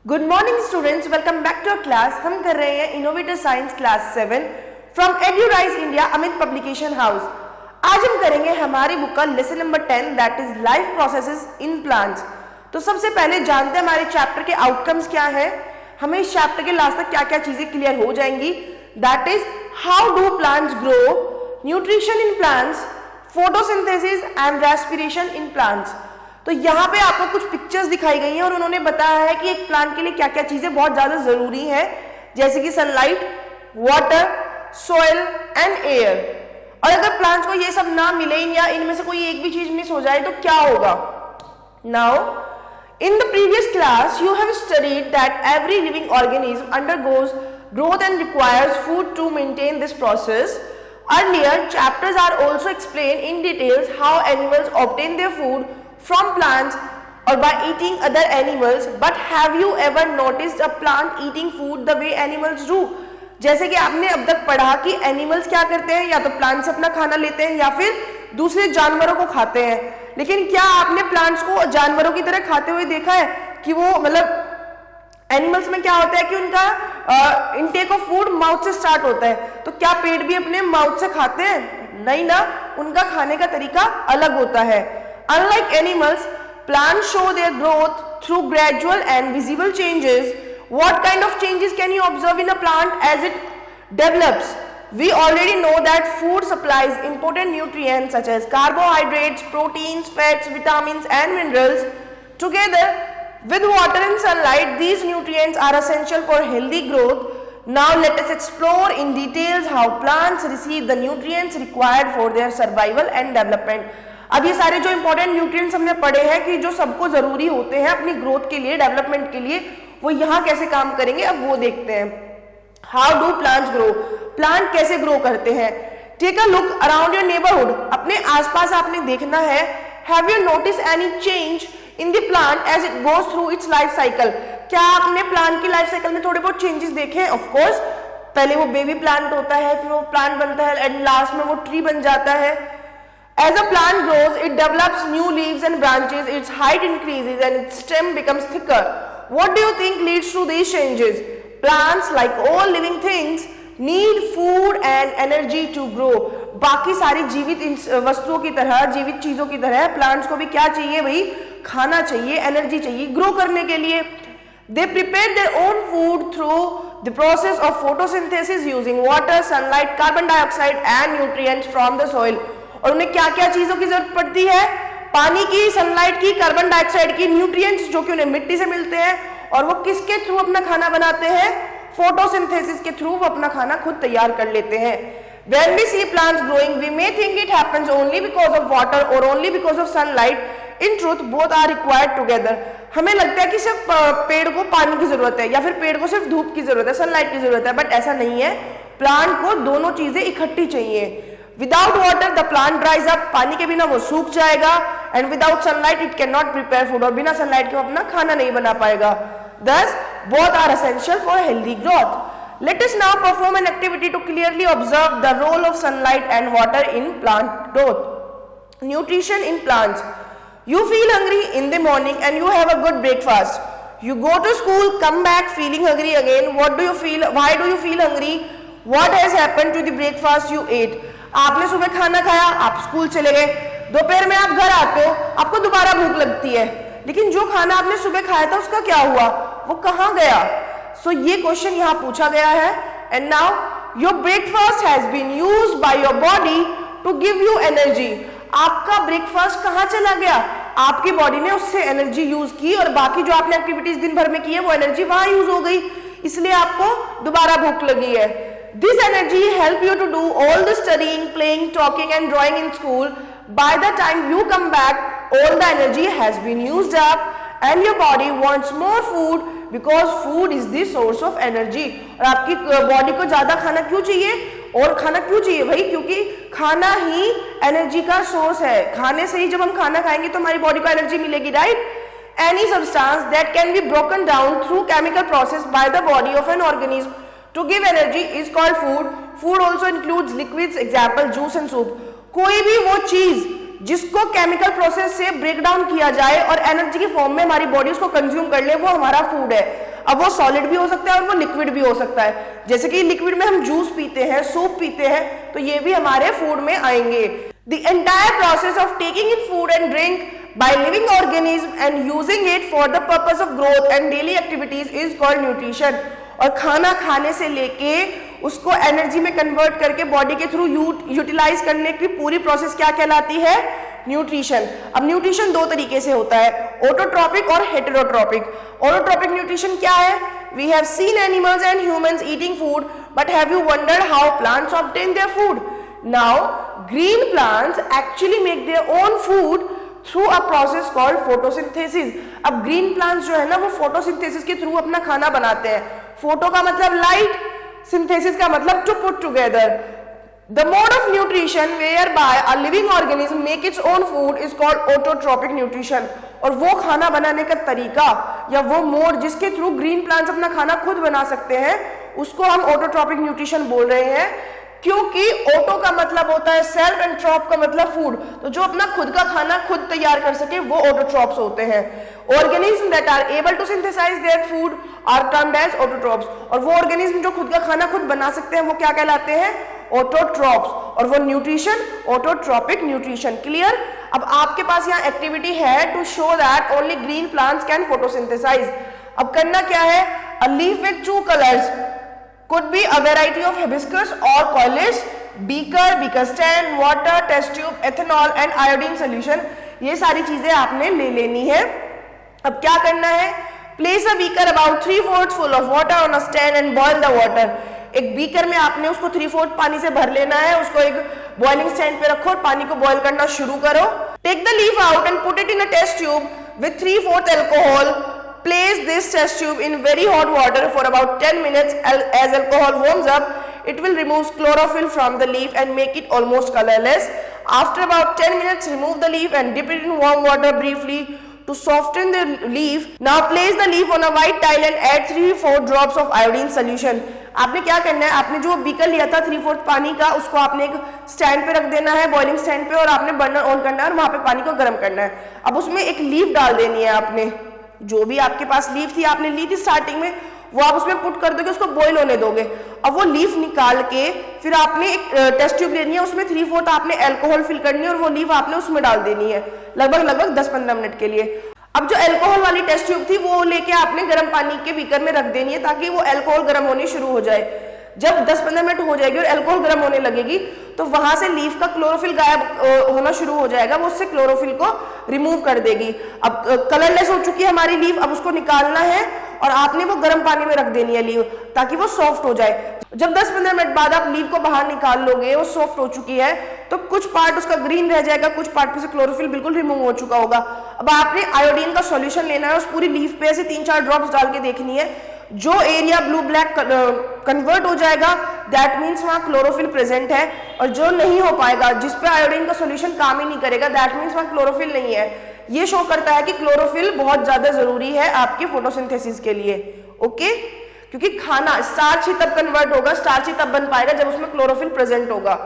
Good morning students, welcome back to our class. हम कर रहे हैं innovative science class 7 from Edurise India Amit publication house. आज हम करेंगे हमारी बुक का lesson number 10 that is life processes in plants. तो सबसे पहले जानते हैं हमारे चैप्टर के आउटकम्स क्या है। हमें इस चैप्टर के लास्ट तक क्या क्या चीजें क्लियर हो जाएंगी। That is how do plants grow, nutrition in plants, photosynthesis and respiration in plants. तो यहाँ पे आपको कुछ पिक्चर्स दिखाई गई हैं और उन्होंने बताया है कि एक प्लांट के लिए क्या क्या चीजें बहुत ज्यादा जरूरी है, जैसे कि sunlight, water, soil and air. और अगर प्लांट्स को ये सब ना मिले या इनमें से कोई एक भी चीज मिस हो जाए तो क्या होगा। Now in the previous class you have studied that every living organism undergoes growth and requires food to maintain this process. Earlier chapters are also explained in details how animals obtain their food from plants or by eating other animals, but have you ever noticed a plant eating food the way animals do? जैसे कि आपने अब तक पढ़ा कि animals क्या करते हैं, या तो प्लांट से अपना खाना लेते हैं या फिर दूसरे जानवरों को खाते हैं। लेकिन क्या आपने प्लांट्स को जानवरों की तरह खाते हुए देखा है कि वो मतलब एनिमल्स में क्या होता है कि उनका इनटेक ऑफ फूड माउथ से स्टार्ट होता है। तो क्या पेड़ भी अपने माउथ से खाते हैं? नहीं ना, उनका खाने का तरीका अलग होता है। Unlike animals, plants show their growth through gradual and visible changes. What kind of changes can you observe in a plant as it develops? We already know that food supplies important nutrients such as carbohydrates, proteins, fats, vitamins and minerals. Together with water and sunlight, these nutrients are essential for healthy growth. Now let us explore in details how plants receive the nutrients required for their survival and development. अब ये सारे जो important nutrients हमने पढ़े हैं कि जो सबको जरूरी होते हैं अपनी ग्रोथ के लिए, डेवलपमेंट के लिए, वो यहाँ कैसे काम करेंगे अब वो देखते हैं। How do plants grow, plant कैसे ग्रो करते हैं। Take a look around your neighbourhood, अपने आसपास आपने देखना है। Have you notice any change in the plant as it goes through its life cycle? क्या आपने प्लांट की लाइफ साइकिल में थोड़े बहुत चेंजेस देखे हैं? ऑफ कोर्स, पहले वो बेबी प्लांट होता है, फिर वो प्लांट बनता है एंड लास्ट में वो ट्री बन जाता है। As a plant grows, it develops new leaves and branches, its height increases and its stem becomes thicker. What do you think leads to these changes? Plants, like all living things, need food and energy to grow. बाकी सारी जीवित वस्तुओं की तरह, जीवित चीजों की तरह प्लांट्स को भी क्या चाहिए भाई? खाना चाहिए, एनर्जी चाहिए ग्रो करने के लिए। They prepare their own food through the process of photosynthesis using water, sunlight, carbon dioxide and nutrients from the soil. और उन्हें क्या क्या चीजों की जरूरत पड़ती है? पानी की, सनलाइट की, कार्बन डाइऑक्साइड की, न्यूट्रिएंट्स जो कि उन्हें मिट्टी से मिलते हैं। और वो किसके थ्रू अपना खाना बनाते हैं? फोटोसिंथेसिस के थ्रू वो अपना खाना खुद तैयार कर लेते हैं। When we see plants growing, we may think it happens only because of water or only because of sunlight. In truth, both are required together. हमें लगता है कि सिर्फ पेड़ को पानी की जरूरत है या फिर पेड़ को सिर्फ धूप की जरूरत है, सनलाइट की जरूरत है, बट ऐसा नहीं है। प्लांट को दोनों चीजें इकट्ठी चाहिए। Without water, the plant dries up. पानी के बिना वो सूख जाएगा। And without sunlight, it cannot prepare food. और बिना सनलाइट के वो अपना खाना नहीं बना पाएगा। Thus, both are essential for healthy growth. Let us now perform an activity to clearly observe the role of sunlight and water in plant growth. Nutrition in plants. You feel hungry in the morning and you have a good breakfast. You go to school, come back feeling hungry again. What do you feel? Why do you feel hungry? What has happened to the breakfast you ate? आपने सुबह खाना खाया, आप school चले गए, दोपहर में आप घर आते हो, आपको दोबारा भूख लगती है, लेकिन जो खाना आपने सुबह खाया था उसका क्या हुआ? वो कहाँ गया? सो ये क्वेश्चन यहाँ पूछा गया है। And now your breakfast has been used by your body to give you energy. आपका ब्रेकफास्ट कहाँ चला गया? आपकी बॉडी ने उससे एनर्जी यूज की और बाकी जो आपने एक्टिविटीज दिन भर में की है वो एनर्जी वहां यूज हो गई, इसलिए आपको दोबारा भूख लगी है। This energy help you to do all the studying, playing, talking and drawing in school. By the time you come back, all the energy has been used up and your body wants more food because food is the source of energy. और आपकी body को ज्यादा खाना क्यों चाहिए? और खाना क्यों चाहिए भाई? क्योंकि खाना ही एनर्जी का सोर्स है। खाने से ही जब हम खाना खाएंगे तो हमारी बॉडी को एनर्जी मिलेगी, right? Any substance that can be broken down through chemical process by the body of an organism to give energy is called food. Food also includes liquids, example juice and soup. कोई भी वो चीज जिसको chemical process से break down किया जाए और energy की फॉर्म में हमारी बॉडी उसको कंज्यूम कर ले, वो हमारा फूड है। अब वो सॉलिड भी हो सकता है और वो लिक्विड भी हो सकता है। जैसे कि लिक्विड में हम जूस पीते हैं, सूप पीते हैं, तो ये भी हमारे फूड में आएंगे। The entire process of taking in food and drink by living organism and using it for the purpose of growth and daily activities is called nutrition. और खाना खाने से लेके उसको एनर्जी में कन्वर्ट करके बॉडी के थ्रू यूटिलाइज करने की पूरी प्रोसेस क्या कहलाती है? न्यूट्रिशन। अब न्यूट्रिशन दो तरीके से होता है, ऑटोट्रॉपिक और हेटेरोट्रॉपिक। ऑटोट्रॉपिक न्यूट्रिशन क्या है? We have seen animals and humans eating food, but have you wondered how plants obtain their food? Now green plants actually make their own food through a process called photosynthesis. अब green plants जो है ना, वो photosynthesis के through अपना खाना बनाते हैं। फोटो का मतलब लाइट, सिंथेसिस का मतलब to put together. The mode of nutrition whereby a living organism make its own food is called autotrophic nutrition। और वो खाना बनाने का तरीका या वो मोड जिसके थ्रू ग्रीन प्लांट्स अपना खाना खुद बना सकते हैं, उसको हम ऑटोट्रॉपिक न्यूट्रिशन बोल रहे हैं। क्योंकि ऑटो का मतलब होता है सेल्फ एंड ट्रॉप का मतलब फूड, तो जो अपना खुद का खाना खुद तैयार कर सके वो ऑटोट्रॉप्स होते हैं। Organism that are able to synthesise their food are termed as autotrophs. और वो ऑर्गेनिज्म जो खुद का खाना खुद बना सकते हैं वो क्या कहलाते हैं? ऑटोट्रॉप्स। और वो न्यूट्रिशन ऑटोट्रॉपिक न्यूट्रिशन। क्लियर? अब आपके पास यहाँ एक्टिविटी है to show that only green plants can photosynthesize. अब करना क्या है? A leaf with two colours could be a variety of hibiscus or coleus, beaker, beaker stand, water, test tube, ethanol and iodine solution। ये सारी चीजें आपने ले लेनी है। अब क्या करना है? Place a beaker about 3/4 full of water on a stand and boil the water। एक बीकर में आपने उसको 3/4 पानी से भर लेना है, उसको एक बॉइलिंग स्टैंड पे रखो और पानी को बॉयल करना शुरू करो। Take the leaf out and put it in a test tube with 3/4 alcohol। Place this test tube in very hot water for about 10 minutes. As alcohol warms up, it will remove chlorophyll from the leaf and make it almost colorless. After about 10 minutes, remove the leaf and dip it in warm water briefly to soften the leaf. Now place the leaf on a white tile and add 3/4 drops of iodine solution। आपने क्या करना है? आपने जो beaker लिया था 3/4 पानी का, उसको आपने एक स्टैंड पे रख देना है, बॉइलिंग स्टैंड पे, और आपने बर्नर ऑन करना है और वहां पे पानी को गर्म करना है। अब उसमें एक लीफ डाल देनी है। आपने जो भी आपके पास लीफ थी, आपने ली थी स्टार्टिंग में, वो आप उसमें पुट कर दोगे, उसको बॉईल होने दोगे। अब वो लीफ निकाल के फिर आपने एक टेस्ट ट्यूब लेनी है, उसमें 3/4 आपने अल्कोहल फिल करनी है और वो लीफ आपने उसमें डाल देनी है लगभग 10-15 मिनट के लिए। अब जो अल्कोहल वाली टेस्ट ट्यूब थी वो लेके आपने गर्म पानी के बीकर में रख देनी है ताकि वो अल्कोहल गर्म होनी शुरू हो जाए। जब 10-15 मिनट हो जाएगी और अल्कोहल गर्म होने लगेगी तो वहां से लीफ का क्लोरोफिल गायब होना शुरू हो जाएगा, वो उससे क्लोरोफिल को रिमूव कर देगी। अब कलरलेस हो चुकी है हमारी लीफ, अब उसको निकालना है और आपने वो गर्म पानी में रख देनी है लीफ ताकि वो सॉफ्ट हो जाए। जब 10-15 मिनट बाद आप लीफ को बाहर निकाल लोगे, वो सॉफ्ट हो चुकी है, तो कुछ पार्ट उसका ग्रीन रह जाएगा, कुछ पार्ट पे से क्लोरोफिल बिल्कुल रिमूव हो चुका होगा। अब आपने आयोडीन का सॉल्यूशन लेना है, उस पूरी लीफ पे ऐसे 3-4 ड्रॉप्स डाल के देखनी है। जो एरिया ब्लू ब्लैक कन्वर्ट हो जाएगा दैट मीन्स वहां क्लोरोफिल प्रेजेंट है, और जो नहीं हो पाएगा, जिस पे आयोडीन का सॉल्यूशन काम ही नहीं करेगा, दैट मीन्स वहां क्लोरोफिल नहीं है। ये शो करता है कि क्लोरोफिल बहुत ज्यादा जरूरी है आपके फोटोसिंथेसिस के लिए। ओके, क्योंकि खाना स्टार्च ही तब कन्वर्ट होगा, स्टार्च ही तब बन पाएगा जब उसमें क्लोरोफिल प्रेजेंट होगा।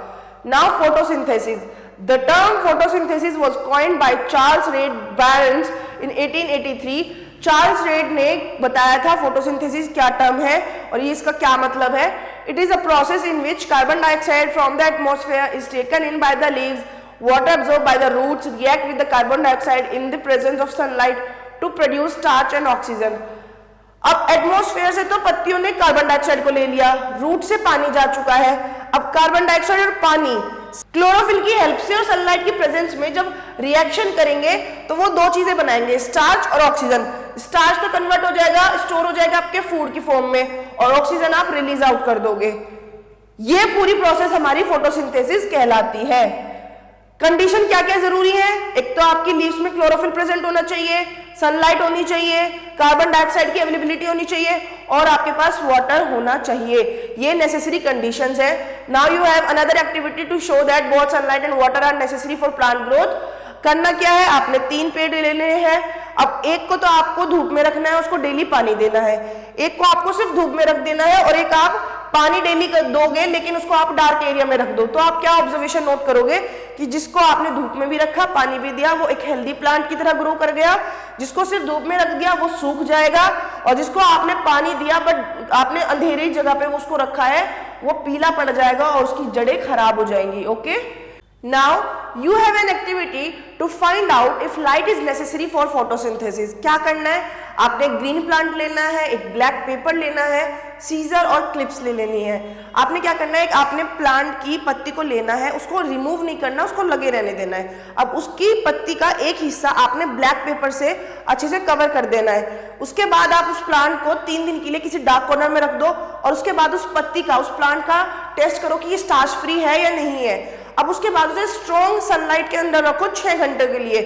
Now photosynthesis. The term photosynthesis was coined by Charles red barons in 1883। Charles red ने बताया था फोटोसिंथेसिस क्या टर्म है और ये इसका क्या मतलब है। It is a process in which carbon dioxide from the atmosphere is taken in by the leaves, water absorbed by the roots react with the carbon dioxide in the presence of sunlight to produce starch and oxygen। अब atmosphere से तो पत्तियों ने carbon dioxide को ले लिया, root से पानी जा चुका है, अब कार्बन डाइऑक्साइड और पानी क्लोरोफिल की हेल्प से और सनलाइट की प्रेजेंस में जब रिएक्शन करेंगे तो वो दो चीजें बनाएंगे, स्टार्च और ऑक्सीजन। स्टार्च तो कन्वर्ट हो जाएगा, स्टोर हो जाएगा आपके फूड की फॉर्म में, और ऑक्सीजन आप रिलीज आउट कर दोगे। ये पूरी प्रोसेस हमारी फोटोसिंथेसिस कहलाती है। कंडीशन क्या क्या जरूरी है? एक तो आपकी लीव्स में क्लोरोफिल प्रेजेंट होना चाहिए, सनलाइट होनी चाहिए, कार्बन डाइऑक्साइड की अवेलेबिलिटी होनी चाहिए, और आपके पास वाटर होना चाहिए। ये नेसेसरी कंडीशंस है। Now you have another activity to show that both sunlight and water are necessary for plant growth. करना क्या है? आपने 3 पेड़ लेने हैं। अब एक को तो आपको धूप में रखना है, उसको डेली पानी देना है, एक को आपको सिर्फ धूप में रख देना है, और एक आप पानी डेली दोगे लेकिन उसको आप डार्क एरिया में रख दो, तो आप क्या ऑब्जर्वेशन नोट करोगे कि जिसको आपने धूप में भी रखा, पानी भी दिया, वो एक हेल्दी प्लांट की तरह ग्रो कर गया। जिसको सिर्फ धूप में रख दिया वो सूख जाएगा, और जिसको आपने पानी दिया बट आपने अंधेरी जगह पे उसको रखा है वो पीला पड़ जाएगा और उसकी जड़ें खराब हो जाएंगी। Okay, Now you have an activity to find out if light is necessary for photosynthesis. क्या करना है, आपने ग्रीन प्लांट लेना है, एक ब्लैक पेपर लेना है, सीजर और क्लिप्स ले लेनी है। आपने क्या करना है, आपने प्लांट की पत्ती को लेना है, उसको रिमूव नहीं करना, उसको लगे रहने देना है। अब उसकी पत्ती का एक हिस्सा आपने ब्लैक पेपर से अच्छे से कवर कर देना है। उसके बाद आप उस प्लांट को 3 दिन के लिए किसी डार्क कॉर्नर में रख दो, और उसके बाद उस पत्ती का, उस प्लांट का टेस्ट करो कि ये स्टार्च फ्री है या नहीं है। अब उसके बाद उसे स्ट्रॉन्ग सनलाइट के अंदर रखो 6 घंटे के लिए।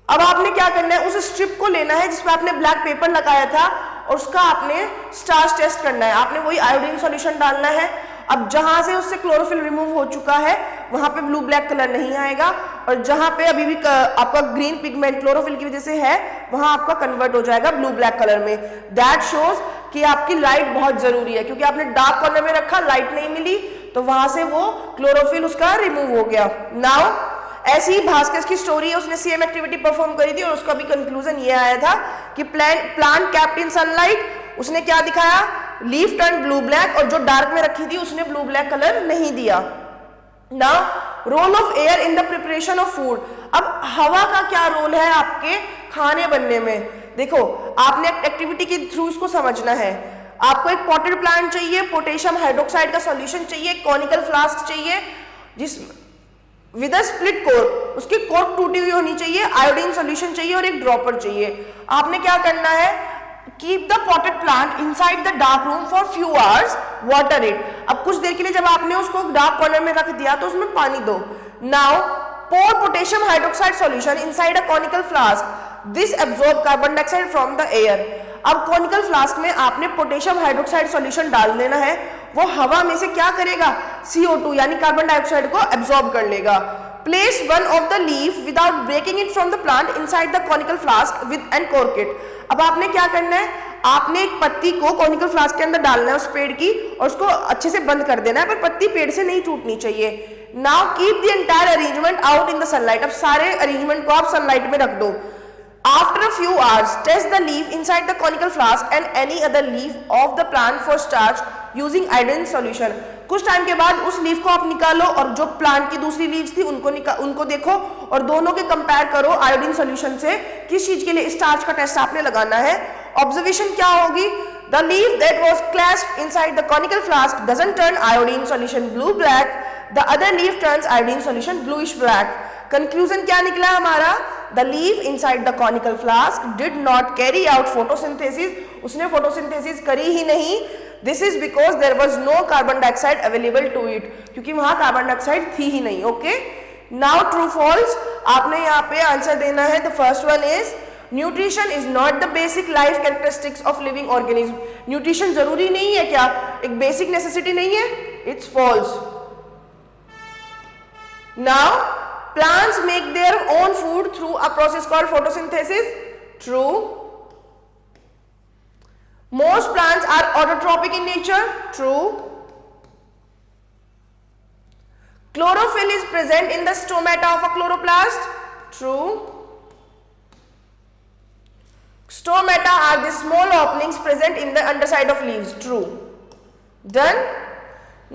अब आपने क्या करना है, उस स्ट्रिप को लेना है जिसपे आपने ब्लैक पेपर लगाया था, और उसका आपने स्टार्च टेस्ट करना है। आपने वही आयोडीन सॉल्यूशन डालना है। अब जहां से उससे क्लोरोफिल रिमूव हो चुका है वहां पे ब्लू ब्लैक कलर नहीं आएगा, और जहां पे अभी भी आपका ग्रीन पिगमेंट क्लोरोफिल की वजह से है वहां आपका कन्वर्ट हो जाएगा ब्लू ब्लैक कलर में। दैट शोज कि आपकी लाइट बहुत जरूरी है, क्योंकि आपने डार्क कॉर्नर में रखा, लाइट नहीं मिली, तो वहां से वो क्लोरोफिल उसका रिमूव हो गया। नाउ ऐसी ही भास्कर की स्टोरी है, उसने सेम एक्टिविटी परफॉर्म करी थी और उसका भी कंक्लूजन ये आया था कि प्लांट कैप्ट इन सनलाइट, उसने क्या दिखाया, लीफ टर्न ब्लू ब्लैक, और जो डार्क में रखी थी उसने ब्लू ब्लैक कलर नहीं दिया। Now role of air in the preparation of food. अब हवा का क्या रोल है आपके खाने बनने में? देखो, आपने एक्टिविटी के थ्रू इसको समझना है। आपको एक पॉटेड प्लांट चाहिए, पोटेशियम हाइड्रोक्साइड का सॉल्यूशन चाहिए, कॉनिकल फ्लास्क चाहिए जिस विद अ स्प्लिट कोर, उसकी कोर टूटी हुई होनी चाहिए, आयोडीन सॉल्यूशन चाहिए और एक ड्रॉपर चाहिए। आपने क्या करना है, keep the potted plant inside the dark room for few hours, water it. अब कुछ देर के लिए जब आपने उसको डार्क कॉर्नर में रख दिया तो उसमें पानी दो। Now pour potassium hydroxide solution inside a conical flask. This absorb carbon dioxide from the air. अब कॉनिकल फ्लास्क में आपने पोटेशियम हाइड्रोक्साइड सॉल्यूशन डाल देना है। वो हवा में से क्या करेगा, CO2 यानी कार्बन डाइऑक्साइड को एब्जॉर्ब कर लेगा। Place one of the leaf without breaking it from the plant inside the conical flask with and cork it. अब आपने क्या करना है, आपने एक पत्ती को कॉनिकल फ्लास्क के अंदर डालना है उस पेड़ की, और उसको अच्छे से बंद कर देना है, पर पत्ती पेड़ से नहीं टूटनी चाहिए। Now keep the entire arrangement out in the sunlight. अब सारे अरेंजमेंट को आप सनलाइट में रख दो। After a few hours, test the leaf inside the conical flask and any other leaf of the plant for starch using iodine solution. कुछ time के बाद उस लीफ को आप निकालो और जो प्लांट की दूसरी लीव्स थी उनको देखो और दोनों के कंपेयर करो आयोडीन सॉल्यूशन से। किस चीज के लिए, स्टार्च का टेस्ट आपने लगाना है। ऑब्जर्वेशन क्या होगी, the leaf that was clasped inside the conical flask doesn't turn iodine solution blue black, the other leaf turns iodine solution bluish black. Conclusion क्या निकला हमारा, the leaf inside the conical flask did not carry out photosynthesis, उसने photosynthesis करी ही नहीं। This is because there was no carbon dioxide available to it, क्योंकि वहां carbon dioxide थी ही नहीं। ओके, नाउ ट्रू फॉल्स आपने यहाँ पे आंसर देना है। The first one is nutrition is not the basic life characteristics of living organism. Nutrition जरूरी नहीं है, क्या एक बेसिक नेसेसिटी नहीं है? It's false. Now plants make their own food through a process called photosynthesis. True. Most plants are autotrophic in nature. True. Chlorophyll is present in the stomata of a chloroplast. True. Stomata are the small openings present in the underside of leaves. True. Done.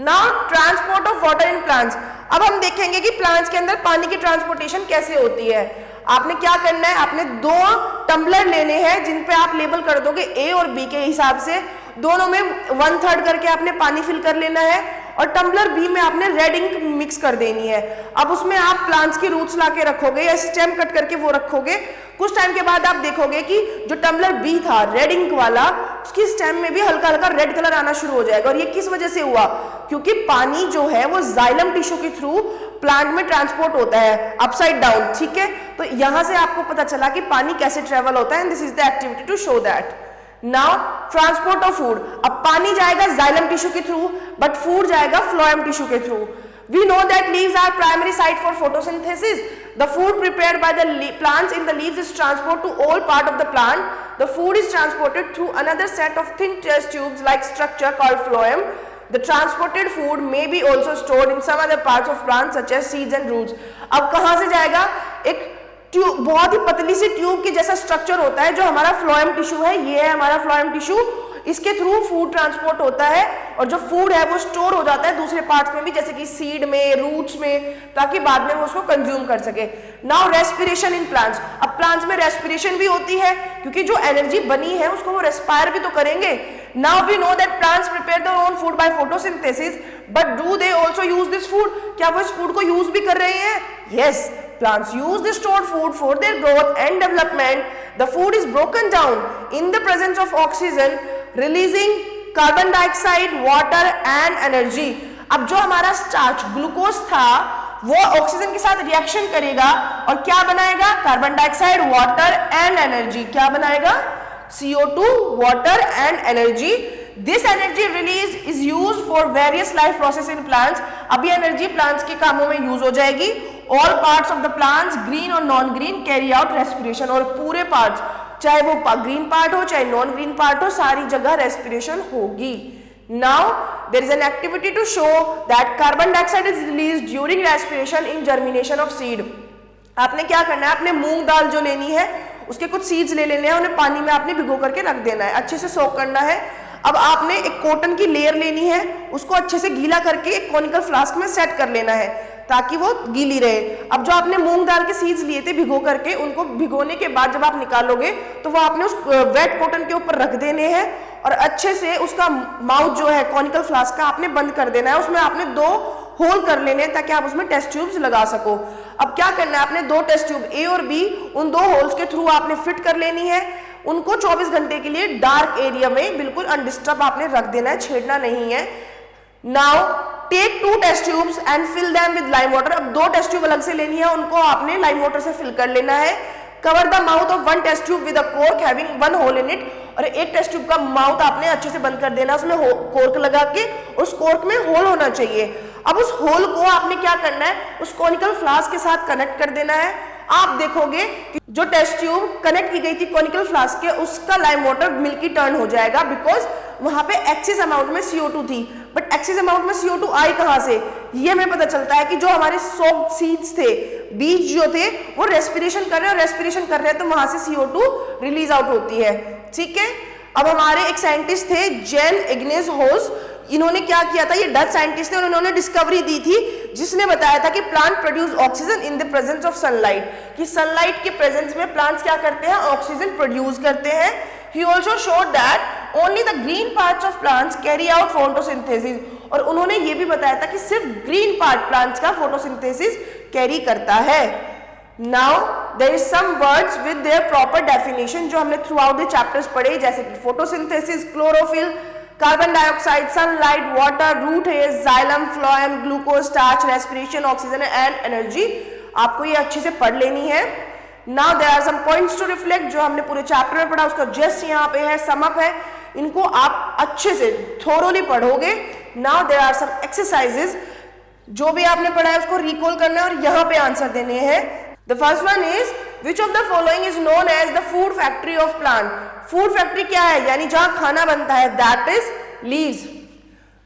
Now transport of water in plants. अब हम देखेंगे कि plants के अंदर पानी की transportation कैसे होती है। आपने क्या करना है, आपने 2 टम्बलर लेने हैं जिन पे आप लेबल कर दोगे A और B के हिसाब से। दोनों में 1/3 करके आपने पानी फिल कर लेना है और टम्बलर B में आपने रेड इंक मिक्स कर देनी है। अब उसमें आप प्लांट्स की रूट्स लाके रखोगे या स्टेम कट करके वो रखोगे। कुछ टाइम के बाद आप देखोगे कि जो टम्बलर B था रेड इंक वाला, उसकी स्टेम में भी हल्का हल्का रेड कलर आना शुरू हो जाएगा। और ये किस वजह से हुआ, क्योंकि पानी जो है वो जाइलम टिश्यू के थ्रू प्लांट में ट्रांसपोर्ट होता है अपसाइड डाउन। ठीक है, तो यहां से आपको पता चला कि पानी कैसे ट्रेवल होता है, and this is the activity to show that. Now transport of food. अब पानी जाएगा जाइलम टिश्यू के थ्रू, बट फूड जाएगा फ्लोएम टिश्यू के through. We know that leaves are primary site for photosynthesis. The food prepared by the plants in the leaves is transported to all part of the plant. The food is transported through another set of thin test tubes like structure called phloem. The transported food may be also stored in some other parts of plants such as seeds and roots. अब कहाँ से जाएगा? एक tube, बहुत ही पतली सी tube के जैसा structure होता है जो हमारा फ्लोएम टिश्यू है, ये है हमारा फ्लोएम टिश्यू, इसके थ्रू फूड ट्रांसपोर्ट होता है और जो फूड है वो स्टोर हो जाता है दूसरे पार्ट्स में भी, जैसे कि सीड में, रूट्स में, ताकि बाद में वो उसको कंज्यूम कर सके। नाउ रेस्पिरेशन इन प्लांट्स, अब प्लांट्स में रेस्पिरेशन भी होती है क्योंकि जो एनर्जी बनी है उसको वो रेस्पायर भी तो करेंगे। Now we know that plants prepare their own food by photosynthesis, but do they also use this food? क्या वो इस फूड को यूज भी कर रहे हैं? Yes, plants use the stored food for their growth and development. The food is broken down in the presence of oxygen, releasing carbon dioxide, water and energy. अब जो हमारा स्टार्च ग्लूकोज था वो ऑक्सीजन के साथ रिएक्शन करेगा और क्या बनाएगा? Carbon dioxide, water and energy. क्या बनाएगा? CO2, water and energy. This energy release is used for various life process in plants. अभी एनर्जी प्लांट्स के कामों में यूज हो जाएगी। All parts of the plants, green और non green, carry out respiration. और पूरे पार्ट्स, चाहे वो ग्रीन पार्ट हो चाहे नॉन ग्रीन पार्ट हो, सारी जगह रेस्पिरेशन होगी। Now there is an activity to show that carbon dioxide is released during respiration in germination of seed. आपने क्या करना है? आपने मूंग दाल जो लेनी है उसके कुछ सीड्स ले लेने हैं, उन्हें पानी में आपने भिगो करके रख देना है, अच्छे से सोक करना है। अब आपने एक कॉटन की लेयर लेनी है, उसको अच्छे से गीला करके एक कॉनिकल फ्लास्क में सेट कर लेना है ताकि वो गीली रहे। अब जो आपने मूंग दाल के सीड्स लिए थे भिगो करके, उनको भिगोने के बाद जब आप निकालोगे तो वो आपने उस वेट कॉटन के ऊपर रख देने हैं और अच्छे से उसका माउथ जो है कॉनिकल फ्लास्क का आपने बंद कर देना है। उसमें आपने 2 होल कर लेने हैं ताकि आप उसमें टेस्ट ट्यूब्स लगा सको। अब क्या करना है? आपने 2 टेस्ट ट्यूब ए और बी, उन 2 होल्स के थ्रू आपने फिट कर लेनी है। उनको 24 घंटे के लिए डार्क एरिया में बिल्कुल अनडिस्टर्ब आपने रख देना है, छेड़ना नहीं है। Now take 2 test tubes and fill them with lime water. अब 2 टेस्ट ट्यूब अलग से लेनी है, उनको आपने लाइम वाटर से फिल कर लेना है। Cover the mouth of 1 test tube with a cork having 1 hole in it. और एक टेस्ट ट्यूब का माउथ आपने अच्छे से बंद कर देना, उसमें कॉर्क लगा के, उस कॉर्क में होल होना चाहिए। अब उस होल को आपने क्या करना है? उस कॉनिकल फ्लास्क के साथ कनेक्ट कर देना है। आप देखोगे कि जो टेस्ट ट्यूब कनेक्ट की गई थी कॉनिकल फ्लास्क के, उसका लाइम वाटर मिल्की टर्न हो जाएगा, बिकॉज वहां पे एक्सेस अमाउंट में CO2 थी। बट एक्सेस अमाउंट में CO2 आई कहां से? ये हमें पता चलता है कि जो हमारे सोक्ड सीड्स थे, बीज जो थे, वो रेस्पिरेशन कर रहे हैं, और रेस्पिरेशन कर रहे हैं तो वहां से CO2 रिलीज आउट होती है। ठीक है, अब हमारे एक साइंटिस्ट थे जेन इग्नेस होस, इन्होंने क्या किया था? ये डच साइंटिस्ट थे और इन्होंने डिस्कवरी दी थी जिसने बताया था कि plant produce oxygen in the presence of sunlight, कि सनलाइट के प्रेजेंस में प्लांट्स क्या करते हैं? ऑक्सीजन प्रोड्यूस करते हैं। He also showed that only the green parts of plants carry out photosynthesis, और उन्होंने ये भी बताया था कि सिर्फ ग्रीन पार्ट प्लांट्स का फोटोसिंथेसिस कैरी करता है। Now there is some words with their proper definition जो हमने थ्रू आउट द चैप्टर्स पढ़े, जैसे कि photosynthesis, chlorophyll, carbon dioxide, sunlight, water, root hair, xylem, phloem, glucose, starch, respiration, oxygen and energy. आपको ये अच्छे से पढ़ लेनी है। Now there are some points to reflect, जो हमने पूरे चैप्टर में पढ़ा उसका जस्ट यहाँ पे है, समअप है, इनको आप अच्छे से थोरोली पढ़ोगे। Now there are some exercises, जो भी आपने पढ़ा है उसको रिकॉल करना है और यहाँ पे आंसर देने हैं। The first one is which of the following is known as the food factory of plant. Food factory क्या है? यानी जहां खाना बनता है, that is leaves.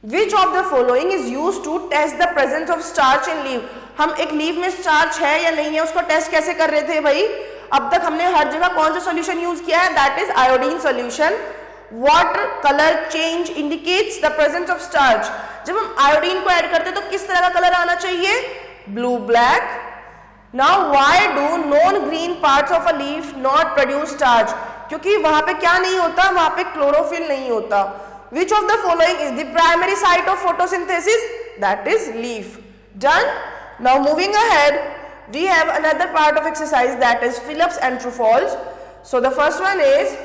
Which of the following is used to test the presence of starch in leaf. हम एक leave में स्टार्च है या नहीं है उसको टेस्ट कैसे कर रहे थे भाई? अब तक हमने हर जगह कौन सा सॉल्यूशन यूज किया है? That is iodine solution. Water colour change indicates the presence of starch. जब हम आयोडीन को ऐड करते हैं तो किस तरह का कलर आना चाहिए? Blue black. Now why do non-green parts of a leaf not produce starch? क्योंकि वहां पे क्या नहीं होता? वहां पे क्लोरोफिल नहीं होता। Which of the following is the primary site of photosynthesis? That is leaf. Done. Now moving ahead, we have another part of exercise, that is Phillips and true false. So the first one is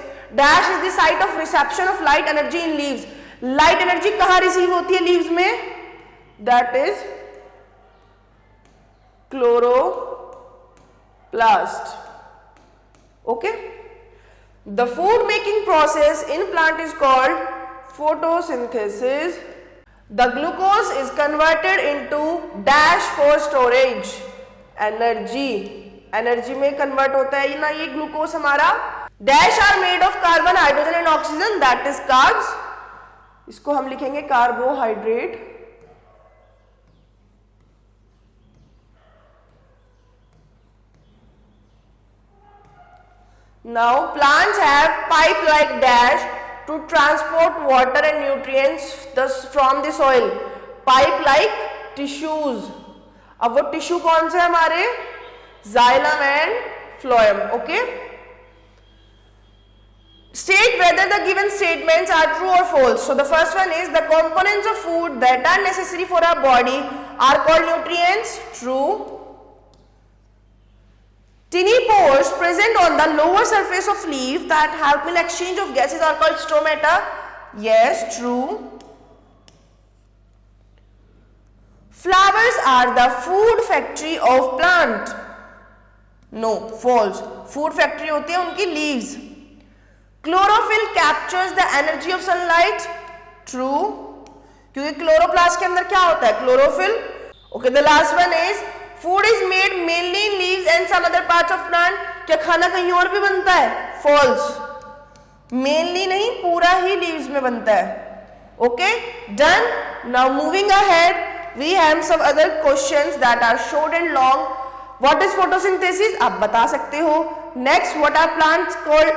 dash is the site of reception of light energy in leaves. Light energy कहाँ receive होती है leaves में? That is chloroplast. Okay, the food making process in plant is called photosynthesis. The glucose is converted into dash for storage. energy में convert होता है ना ये glucose हमारा। dash are made of carbon, hydrogen and oxygen, that is carbs. इसको हम लिखेंगे carbohydrate. Now plants have pipe-like dash to transport water and nutrients thus from the soil. Pipe-like tissues. अब वो टिश्यू कौन से हमारे? Xylem and phloem. Okay. State whether the given statements are true or false. So the first one is the components of food that are necessary for our body are called nutrients. True. Tiny pores present on the lower surface of leaf that help in exchange of gases are called stomata. Yes, true. Flowers are the food factory of plant. No, false. Food factory होती है उनकी leaves. Chlorophyll captures the energy of sunlight. True. क्योंकि chloroplast के अंदर क्या होता है? Chlorophyll. Okay, the last one is Food is made mainly in leaves and some other parts of plant. क्या खाना कहीं और भी बनता है? False. Mainly नहीं, पूरा ही leaves में बनता है. Okay, done. Now moving ahead, we have some other questions that are short and long. What is photosynthesis? आप बता सकते हो. Next, what are plants called?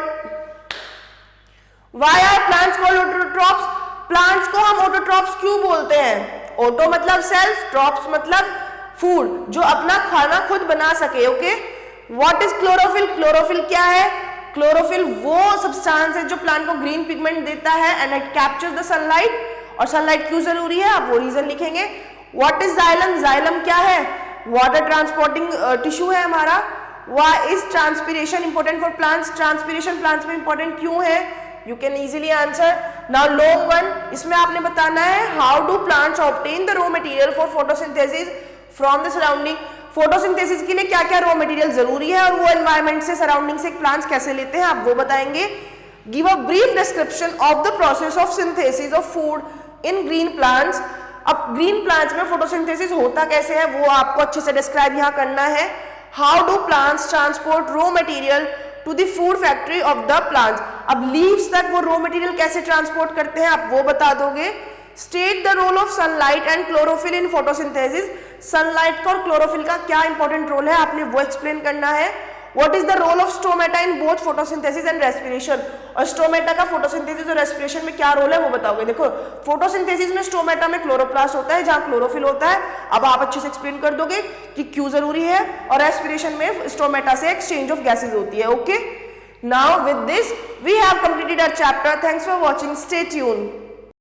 Why are plants called autotrophs? Plants को हम autotrophs क्यों बोलते हैं? Auto मतलब self, trophs मतलब फूड, जो अपना खाना खुद बना सके. Okay, what is chlorophyll? Chlorophyll क्या है? क्लोरोफिल वो सब्सटेंस है जो प्लांट को ग्रीन पिगमेंट देता है and it captures the sunlight. और सनलाइट क्यों जरूरी है आप वो रीजन लिखेंगे. What is xylem? जाइलम क्या है? वाटर ट्रांसपोर्टिंग टिश्यू है हमारा. Why is transpiration important for plants? Transpiration plants में इंपॉर्टेंट क्यों है? You can easily answer. Now long one, इसमें आपने बताना है how do plants obtain the raw material for photosynthesis from the surrounding. Photosynthesis के लिए क्या क्या रॉ मटेरियल जरूरी है और वो एनवायरमेंट से, सराउंडिंग से प्लांट्स कैसे लेते हैं आप वो बताएंगे. Give a brief description of the process of synthesis of food in green plants. अब ग्रीन प्लांट्स में फोटोसिंथेसिस होता कैसे है वो आपको अच्छे से डिस्क्राइब यहाँ करना है. How do plants transport raw material to the food factory of the plants. अब लीव्स तक वो रॉ मटेरियल कैसे ट्रांसपोर्ट करते हैं आप वो बता दोगे. State the role of sunlight and chlorophyll in photosynthesis. Sunlight का और क्लोरोफिल का क्या इंपॉर्टेंट रोल है आपने वो एक्सप्लेन करना है. What is the role of stomata in both photosynthesis and respiration. और स्टोमेटा का फोटोसिंथेसिस और रेस्पिरेशन में क्या रोल है वो बताओगे. देखो फोटोसिंथेसिस में स्टोमेटा में क्लोरोप्लास्ट होता है जहां क्लोरोफिल होता है. अब आप अच्छे से एक्सप्लेन कर दोगे कि क्यों जरूरी है. और रेस्पिरेशन में स्टोमेटा से एक्सचेंज ऑफ गैसेज होती है. Okay, now with this we have completed our chapter. Thanks for watching. Stay tuned.